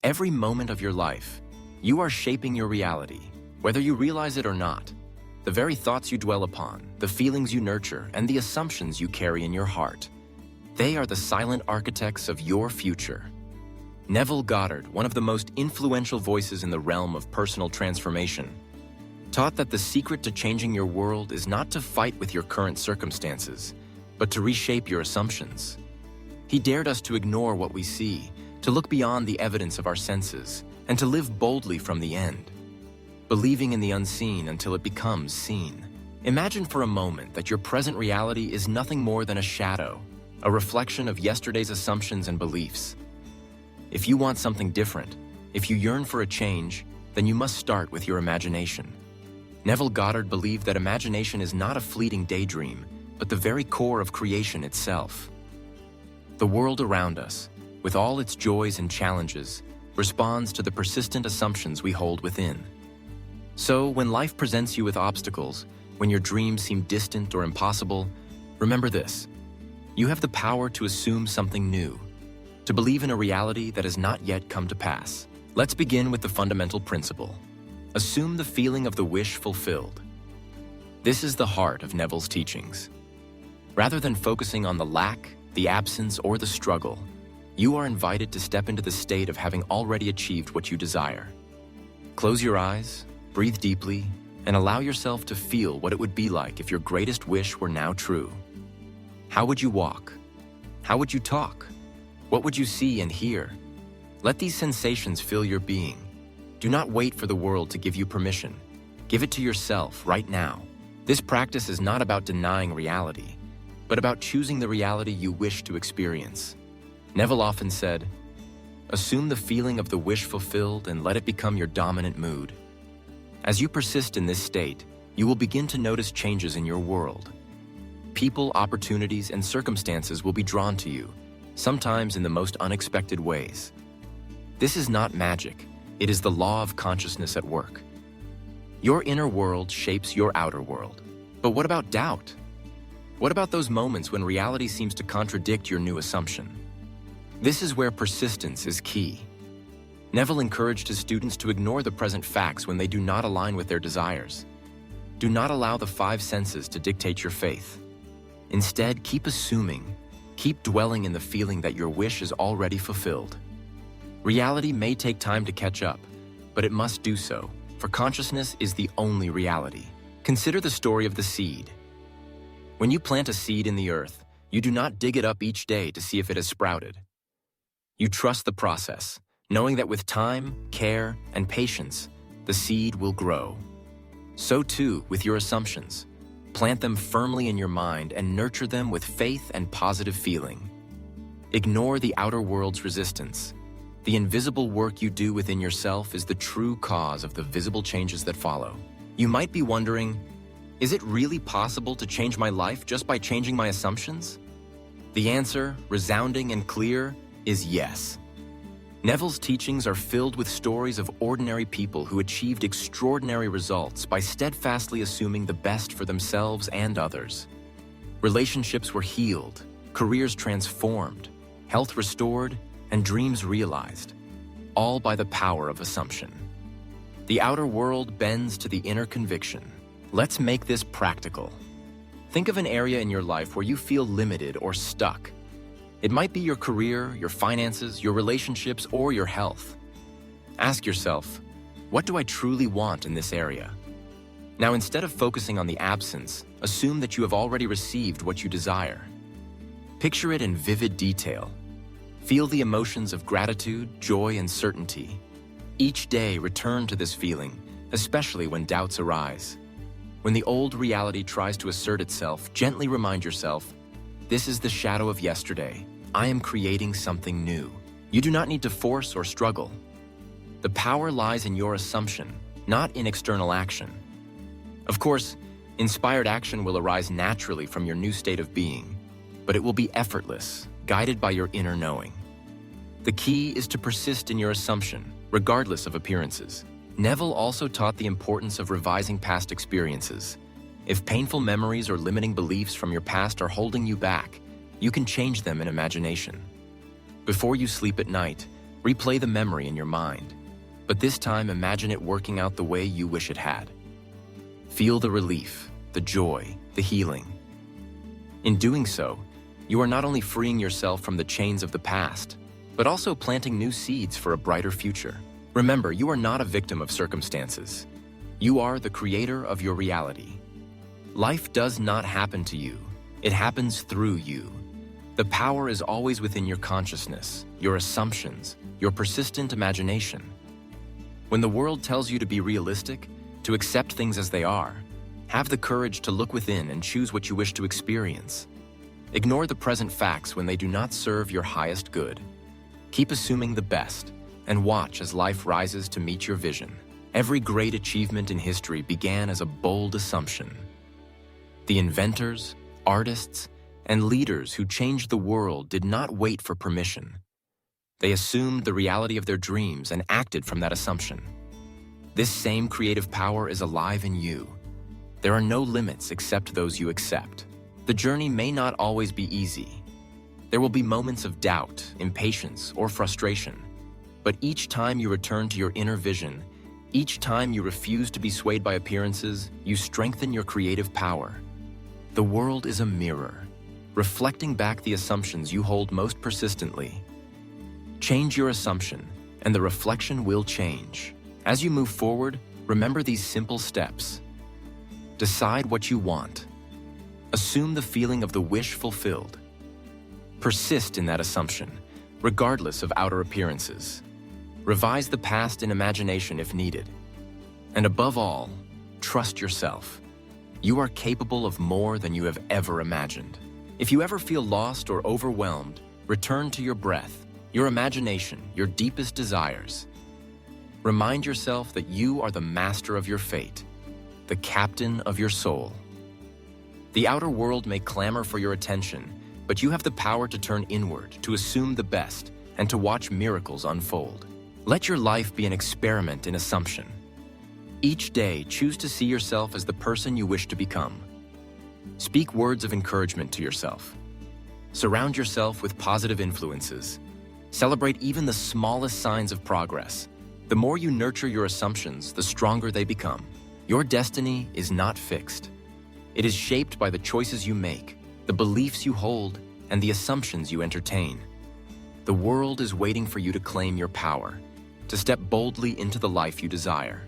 Every moment of your life, you are shaping your reality, whether you realize it or not. The very thoughts you dwell upon, the feelings you nurture, and the assumptions you carry in your heart, they are the silent architects of your future. Neville Goddard, one of the most influential voices in the realm of personal transformation, taught that the secret to changing your world is not to fight with your current circumstances, but to reshape your assumptions. He dared us to ignore what we see, to look beyond the evidence of our senses, and to live boldly from the end, believing in the unseen until it becomes seen. Imagine for a moment that your present reality is nothing more than a shadow, a reflection of yesterday's assumptions and beliefs. If you want something different, if you yearn for a change, then you must start with your imagination. Neville Goddard believed that imagination is not a fleeting daydream, but the very core of creation itself. The world around us, with all its joys and challenges, responds to the persistent assumptions we hold within. So, when life presents you with obstacles, when your dreams seem distant or impossible, remember this: you have the power to assume something new, to believe in a reality that has not yet come to pass. Let's begin with the fundamental principle. Assume the feeling of the wish fulfilled. This is the heart of Neville's teachings. Rather than focusing on the lack, the absence, or the struggle, you are invited to step into the state of having already achieved what you desire. Close your eyes, breathe deeply, and allow yourself to feel what it would be like if your greatest wish were now true. How would you walk? How would you talk? What would you see and hear? Let these sensations fill your being. Do not wait for the world to give you permission. Give it to yourself right now. This practice is not about denying reality, but about choosing the reality you wish to experience. Neville often said, "Assume the feeling of the wish fulfilled and let it become your dominant mood." As you persist in this state, you will begin to notice changes in your world. People, opportunities, and circumstances will be drawn to you, sometimes in the most unexpected ways. This is not magic, it is the law of consciousness at work. Your inner world shapes your outer world. But what about doubt? What about those moments when reality seems to contradict your new assumption? This is where persistence is key. Neville encouraged his students to ignore the present facts when they do not align with their desires. Do not allow the five senses to dictate your faith. Instead, keep assuming, keep dwelling in the feeling that your wish is already fulfilled. Reality may take time to catch up, but it must do so, for consciousness is the only reality. Consider the story of the seed. When you plant a seed in the earth, you do not dig it up each day to see if it has sprouted. You trust the process, knowing that with time, care, and patience, the seed will grow. So too with your assumptions. Plant them firmly in your mind and nurture them with faith and positive feeling. Ignore the outer world's resistance. The invisible work you do within yourself is the true cause of the visible changes that follow. You might be wondering, is it really possible to change my life just by changing my assumptions? The answer, resounding and clear, is yes. Neville's teachings are filled with stories of ordinary people who achieved extraordinary results by steadfastly assuming the best for themselves and others. Relationships were healed, careers transformed, health restored, and dreams realized, all by the power of assumption. The outer world bends to the inner conviction. Let's make this practical. Think of an area in your life where you feel limited or stuck. It might be your career, your finances, your relationships, or your health. Ask yourself, what do I truly want in this area? Now, instead of focusing on the absence, assume that you have already received what you desire. Picture it in vivid detail. Feel the emotions of gratitude, joy, and certainty. Each day, return to this feeling, especially when doubts arise. When the old reality tries to assert itself, gently remind yourself, this is the shadow of yesterday. I am creating something new. You do not need to force or struggle. The power lies in your assumption, not in external action. Of course, inspired action will arise naturally from your new state of being, but it will be effortless, guided by your inner knowing. The key is to persist in your assumption, regardless of appearances. Neville also taught the importance of revising past experiences. If painful memories or limiting beliefs from your past are holding you back, you can change them in imagination. Before you sleep at night, Replay the memory in your mind, but this time imagine it working out the way you wish it had. Feel the relief, the joy, the healing. In doing so, you are not only freeing yourself from the chains of the past, but also planting new seeds for a brighter future. Remember, you are not a victim of circumstances. You are the creator of your reality. Life does not happen to you. It happens through you. The power is always within your consciousness, your assumptions, your persistent imagination. When the world tells you to be realistic, to accept things as they are, have the courage to look within and choose what you wish to experience. Ignore the present facts when they do not serve your highest good. Keep assuming the best, and watch as life rises to meet your vision. Every great achievement in history began as a bold assumption. The inventors, artists, and leaders who changed the world did not wait for permission. They assumed the reality of their dreams and acted from that assumption. This same creative power is alive in you. There are no limits except those you accept. The journey may not always be easy. There will be moments of doubt, impatience, or frustration. But each time you return to your inner vision, each time you refuse to be swayed by appearances, you strengthen your creative power. The world is a mirror, reflecting back the assumptions you hold most persistently. Change your assumption, and the reflection will change. As you move forward, remember these simple steps. Decide what you want. Assume the feeling of the wish fulfilled. Persist in that assumption, regardless of outer appearances. Revise the past in imagination if needed. And above all, trust yourself. You are capable of more than you have ever imagined. If you ever feel lost or overwhelmed, return to your breath, your imagination, your deepest desires. Remind yourself that you are the master of your fate, the captain of your soul. The outer world may clamor for your attention, but you have the power to turn inward, to assume the best, and to watch miracles unfold. Let your life be an experiment in assumption. Each day, choose to see yourself as the person you wish to become. Speak words of encouragement to yourself. Surround yourself with positive influences. Celebrate even the smallest signs of progress. The more you nurture your assumptions, the stronger they become. Your destiny is not fixed. It is shaped by the choices you make, the beliefs you hold, and the assumptions you entertain. The world is waiting for you to claim your power, to step boldly into the life you desire.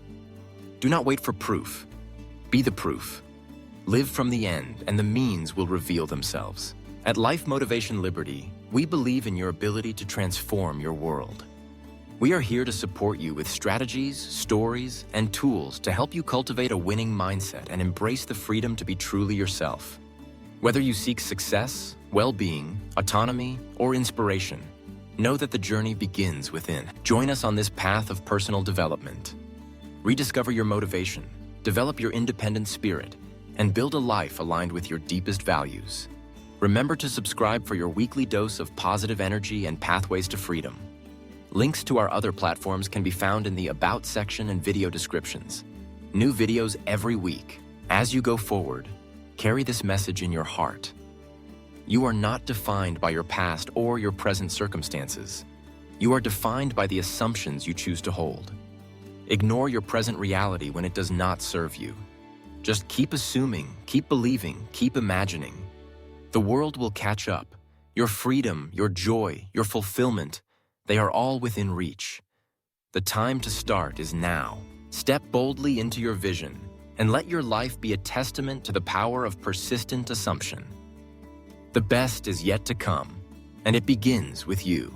Do not wait for proof. Be the proof. Live from the end, and the means will reveal themselves. At Life Motivation Liberty, we believe in your ability to transform your world. We are here to support you with strategies, stories, and tools to help you cultivate a winning mindset and embrace the freedom to be truly yourself. Whether you seek success, well-being, autonomy, or inspiration, know that the journey begins within. Join us on this path of personal development. Rediscover your motivation, develop your independent spirit, and build a life aligned with your deepest values. Remember to subscribe for your weekly dose of positive energy and pathways to freedom. Links to our other platforms can be found in the About section and video descriptions. New videos every week. As you go forward, carry this message in your heart. You are not defined by your past or your present circumstances. You are defined by the assumptions you choose to hold. Ignore your present reality when it does not serve you. Just keep assuming, keep believing, keep imagining. The world will catch up. Your freedom, your joy, your fulfillment, they are all within reach. The time to start is now. Step boldly into your vision and let your life be a testament to the power of persistent assumption. The best is yet to come, and it begins with you.